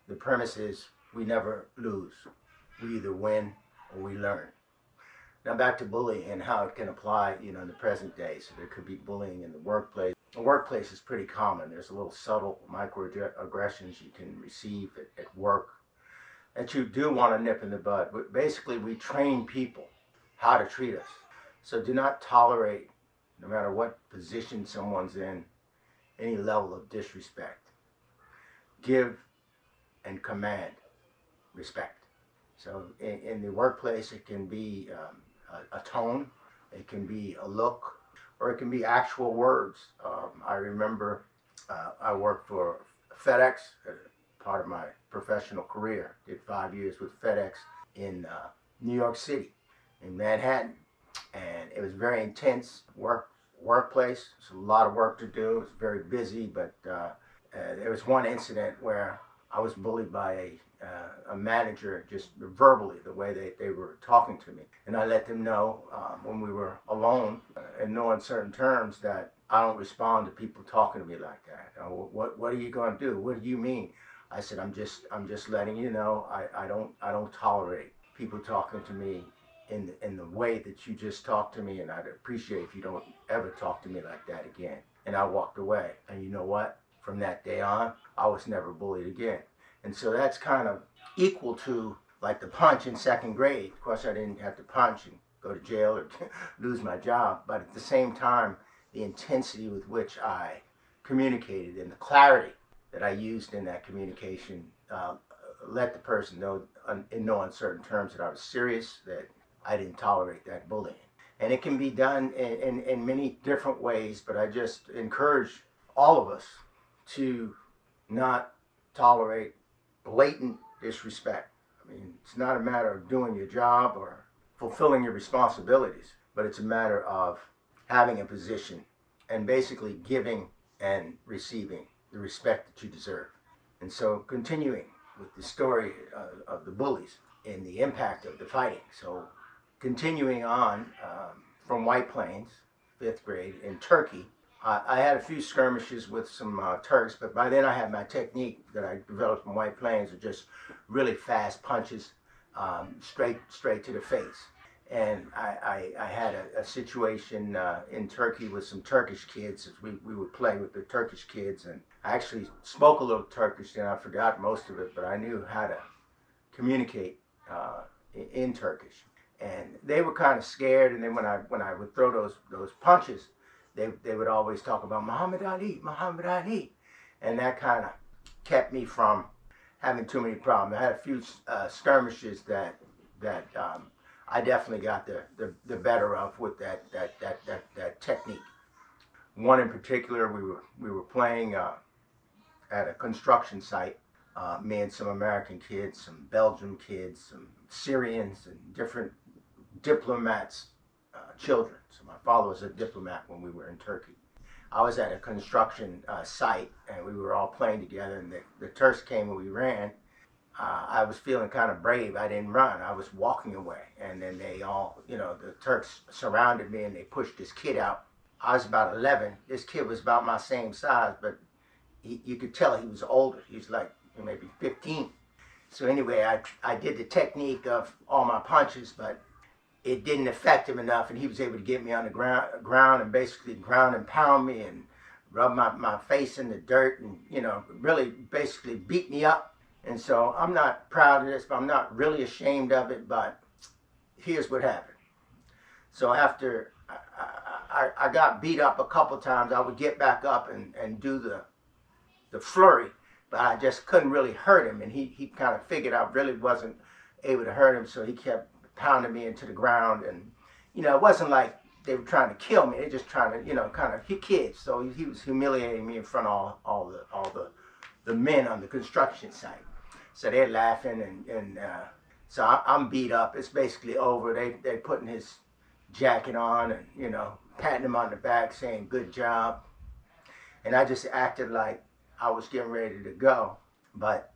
the premise is we never lose. We either win or we learn. Now back to bullying and how it can apply, in the present day. So there could be bullying in the workplace. The workplace is pretty common. There's a little subtle microaggressions you can receive at work that you do want to nip in the bud. But basically, we train people how to treat us. So do not tolerate, no matter what position someone's in, any level of disrespect. Give and command respect. So in the workplace, it can be a tone, it can be a look, or it can be actual words. I remember I worked for FedEx, part of my professional career. Did 5 years with FedEx in New York City, in Manhattan, and it was very intense workplace. It's a lot of work to do. It's very busy, but there was one incident where I was bullied by a manager, just verbally, the way they were talking to me. And I let them know when we were alone, in no uncertain terms, that I don't respond to people talking to me like that. What are you going to do? What do you mean? I said, I'm just letting you know I don't tolerate people talking to me in the way that you just talked to me, and I'd appreciate if you don't ever talk to me like that again. And I walked away. And you know what? From that day on, I was never bullied again. And so that's kind of equal to like the punch in second grade. Of course, I didn't have to punch and go to jail or lose my job, but at the same time, the intensity with which I communicated and the clarity that I used in that communication let the person know in no uncertain terms that I was serious, that I didn't tolerate that bullying. And it can be done in many different ways, but I just encourage all of us to not tolerate blatant disrespect. I mean, it's not a matter of doing your job or fulfilling your responsibilities, but it's a matter of having a position and basically giving and receiving the respect that you deserve. And so continuing with the story of the bullies and the impact of the fighting. So continuing on from White Plains, 5th grade, in Turkey, I had a few skirmishes with some Turks, but by then I had my technique that I developed from White Plains of just really fast punches, straight to the face. And I had a situation in Turkey with some Turkish kids. We would play with the Turkish kids, and I actually spoke a little Turkish, and I forgot most of it, but I knew how to communicate in Turkish. And they were kind of scared, and then when I would throw those punches, they would always talk about Muhammad Ali, Muhammad Ali. And that kind of kept me from having too many problems. I had a few skirmishes that I definitely got the better of with that technique. One in particular, we were playing at a construction site. Me and some American kids, some Belgian kids, some Syrians, and different diplomats' children. So my father was a diplomat when we were in Turkey. I was at a construction site, and we were all playing together, and the Turks came and we ran. I was feeling kind of brave. I didn't run. I was walking away. And then they all, the Turks surrounded me, and they pushed this kid out. I was about 11. This kid was about my same size, but you could tell he was older. He was like maybe 15. So anyway, I did the technique of all my punches, but it didn't affect him enough, and he was able to get me on the ground and basically ground and pound me and rub my face in the dirt and, really basically beat me up. And so I'm not proud of this, but I'm not really ashamed of it, but here's what happened. So after I got beat up a couple times, I would get back up and do the flurry, but I just couldn't really hurt him, and he kind of figured I really wasn't able to hurt him, so he kept pounding me into the ground. And it wasn't like they were trying to kill me. They're just trying to kind of hit kids. So he was humiliating me in front of all the men on the construction site. So they're laughing, and so I'm beat up. It's basically over. They're putting his jacket on and patting him on the back, saying good job. And I just acted like I was getting ready to go. But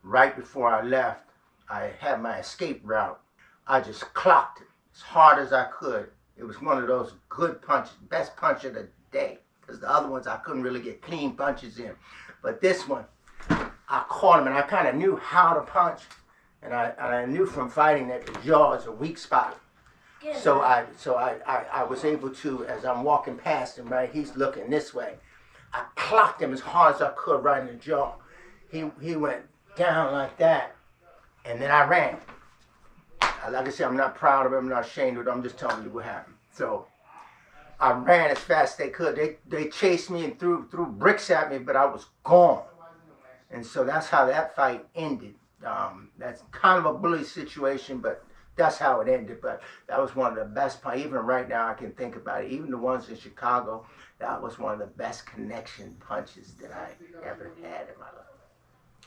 right before I left, I had my escape route. I just clocked it as hard as I could. It was one of those good punches, best punch of the day, because the other ones I couldn't really get clean punches in. But this one, I caught him, and I kind of knew how to punch, and I knew from fighting that the jaw is a weak spot. So I was able to, as I'm walking past him, right, he's looking this way. I clocked him as hard as I could right in the jaw. He went down like that, and then I ran. Like I said, I'm not proud of it, I'm not ashamed of it, I'm just telling you what happened. So I ran as fast as they could. They chased me and threw bricks at me, but I was gone. And so that's how that fight ended. That's kind of a bully situation, but that's how it ended. But that was one of the best, even right now I can think about it, even the ones in Chicago, that was one of the best connection punches that I ever had in my life.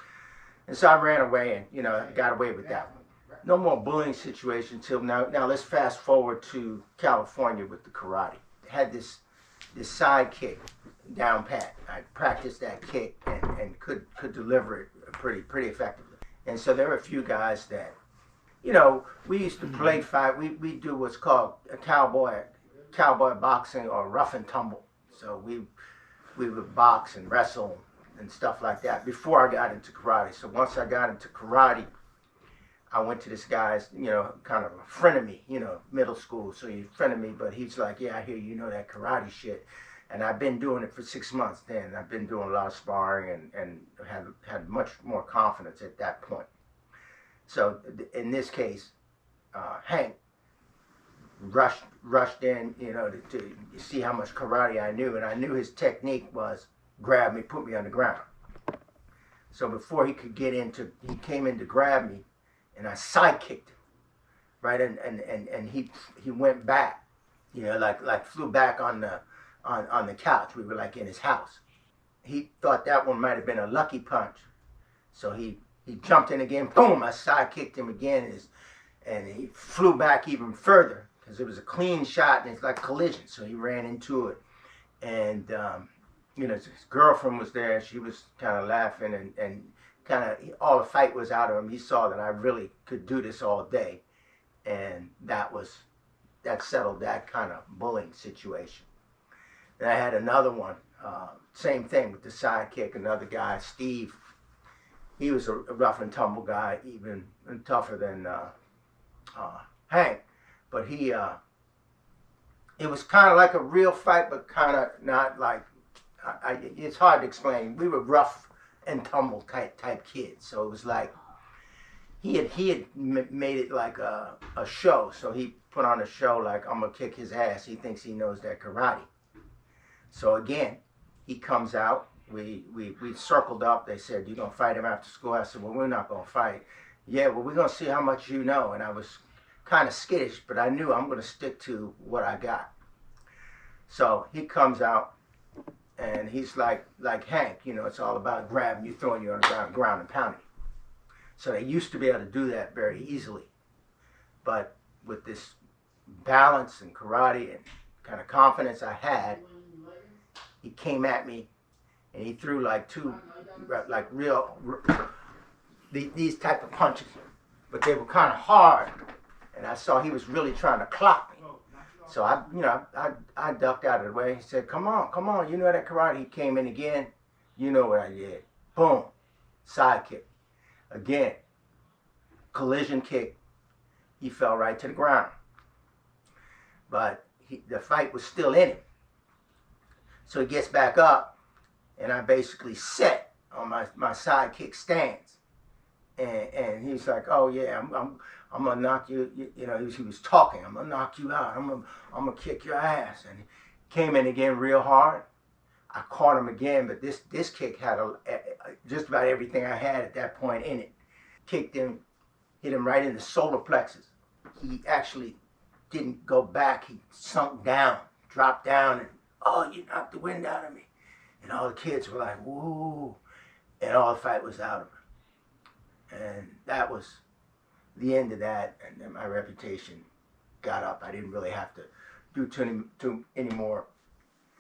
And so I ran away and, you know, got away with that one. No more bullying situation till now. Now let's fast forward to California with the karate. Had this side kick down pat. I practiced that kick and could deliver it pretty effectively. And so there were a few guys that, you know, we used to play fight. We do what's called a cowboy boxing or rough and tumble. So we would box and wrestle and stuff like that before I got into karate. So once I got into karate, I went to this guy's, you know, kind of a friend of me, you know, middle school. So he's a friend of me, but he's like, yeah, I hear you know that karate shit. And I've been doing it for 6 months then. I've been doing a lot of sparring and had much more confidence at that point. So in this case, Hank rushed in, you know, to see how much karate I knew. And I knew his technique was grab me, put me on the ground. So before he could get into, he came in to grab me, and I side kicked him, right? And he went back, you know, like flew back on the couch. We were like in his house. He thought that one might have been a lucky punch, so he jumped in again. Boom! I side kicked him again, and he flew back even further because it was a clean shot and it's like collision. So he ran into it, and you know, his girlfriend was there. She was kind of laughing and kind of all the fight was out of him. He saw that I really could do this all day, and that settled that kind of bullying situation. And I had another one, same thing with the sidekick. Another guy, Steve. He was a rough and tumble guy, even tougher than Hank. But it was kind of like a real fight, but kind of not like. It's hard to explain. We were rough and tumble type kids, so it was like he had made it like a show. So he put on a show like, I'm gonna kick his ass. He thinks he knows that karate. So again, he comes out. We circled up. They said, "You gonna fight him after school?" I said, "Well, we're not gonna fight." "Yeah, well, we're gonna see how much you know." And I was kind of skittish, but I knew I'm gonna stick to what I got. So he comes out, and he's like Hank, you know, it's all about grabbing you, throwing you on the ground and pounding. So they used to be able to do that very easily, but with this balance and karate and kind of confidence I had, he came at me and he threw like these type of punches, but they were kind of hard, and I saw he was really trying to clock me. So I ducked out of the way. He said, come on, you know that karate." He came in again. You know what I did. Boom. Side kick. Again. Collision kick. He fell right to the ground. But the fight was still in him. So he gets back up, and I basically set on my side kick stance. And he's like, "Oh yeah, I'm gonna knock you." You know, he was talking. "I'm gonna knock you out. I'm gonna kick your ass." And he came in again real hard. I caught him again, but this kick had just about everything I had at that point in it. Kicked him, hit him right in the solar plexus. He actually didn't go back. He sunk down, dropped down, and "Oh, you knocked the wind out of me." And all the kids were like, "Woo!" And all the fight was out of him. And that was the end of that, and then my reputation got up. I didn't really have to do too any more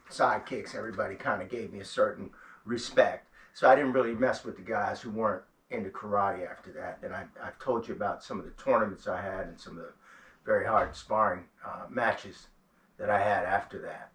side kicks. Everybody kind of gave me a certain respect. So I didn't really mess with the guys who weren't into karate after that. And I've told you about some of the tournaments I had and some of the very hard sparring matches that I had after that.